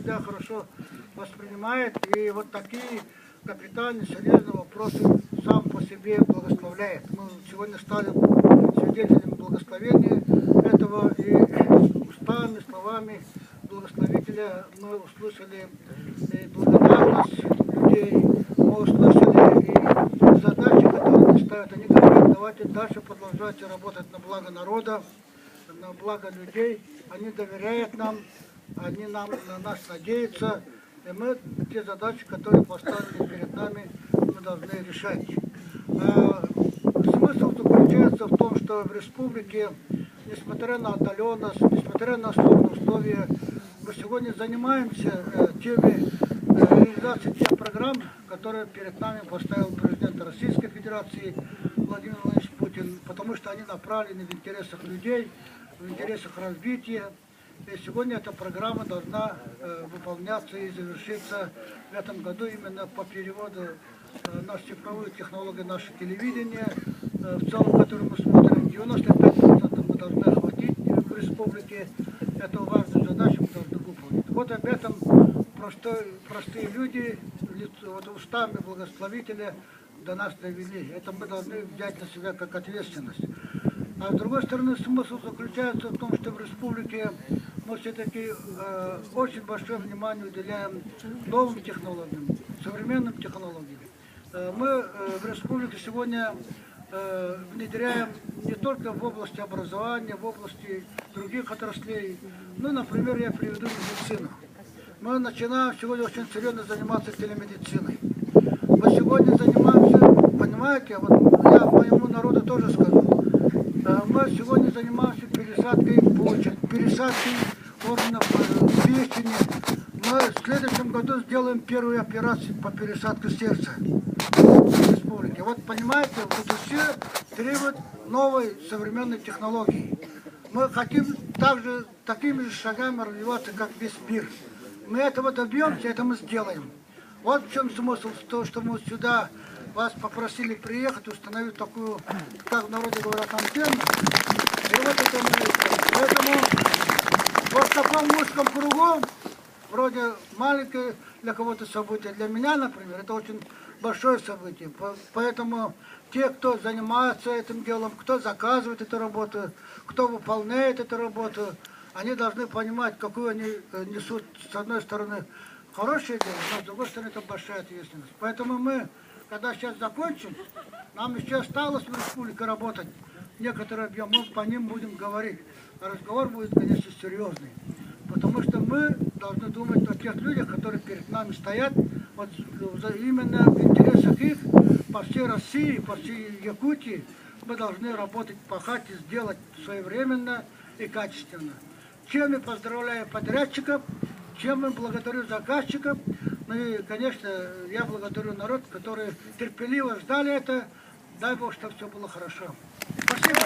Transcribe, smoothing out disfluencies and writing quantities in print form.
всегда хорошо воспринимает, и вот такие капитальные, серьезные вопросы сам по себе благословляет. Мы сегодня стали свидетелями благословения этого, и устами, словами благословителя мы услышали и благодарность людей, мы услышали и задачи, которые они ставят. Они говорят, давайте дальше продолжайте работать на благо народа, на благо людей. Они доверяют нам, они на нас надеются, и мы те задачи, которые поставили перед нами, мы должны решать. Смысл заключается в том, что в республике, несмотря на отдаленность, несмотря на сложные условия, мы сегодня занимаемся реализацией тех программ, которые перед нами поставил президент Российской Федерации Владимир Владимирович Путин, потому что они направлены в интересах людей, в интересах развития. И сегодня эта программа должна выполняться и завершиться в этом году именно по переводу нашей цифровой технологии, наше телевидение, в целом, который мы смотрим, 95% мы должны охватить в республике. Эту важную задачу мы должны выполнить. Вот об этом простые люди, вот устами благословителя до нас довели. Это мы должны взять на себя как ответственность. А с другой стороны, смысл заключается в том, что в республике мы все-таки очень большое внимание уделяем новым технологиям, современным технологиям. Мы в республике сегодня внедряем не только в области образования, в области других отраслей. Ну, например, я приведу медицину. Мы начинаем сегодня очень серьезно заниматься телемедициной. Мы сегодня занимаемся, понимаете, вот я моему народу тоже скажу, мы сегодня занимаемся пересадкой почек, пересадкой органов печени. Мы в следующем году сделаем первую операцию по пересадке сердца в республике. Вот понимаете, вот все требуют новой современной технологии. Мы хотим также такими же шагами развиваться, как весь мир. Мы этого добьемся, это мы сделаем. Вот в чем смысл, то, что мы сюда вас попросили приехать, установить такую, как в народе говорят, антенну. И вот это мы сделаем. Поэтому вот в таком узком кругу, вроде маленькое для кого-то событие, для меня, например, это очень большое событие. Поэтому те, кто занимается этим делом, кто заказывает эту работу, кто выполняет эту работу, они должны понимать, какую они несут, с одной стороны, хорошее дело, но с другой стороны, это большая ответственность. Поэтому мы, когда сейчас закончим, нам еще осталось в республике работать некоторый объем, мы по ним будем говорить. А разговор будет, конечно, серьезный. Потому что мы должны думать о тех людях, которые перед нами стоят, вот именно в интересах их, по всей России, по всей Якутии, мы должны работать, пахать и сделать своевременно и качественно. Чем я поздравляю подрядчиков, чем я благодарю заказчиков, ну и, конечно, я благодарю народ, который терпеливо ждали это. Дай Бог, чтобы все было хорошо. Спасибо.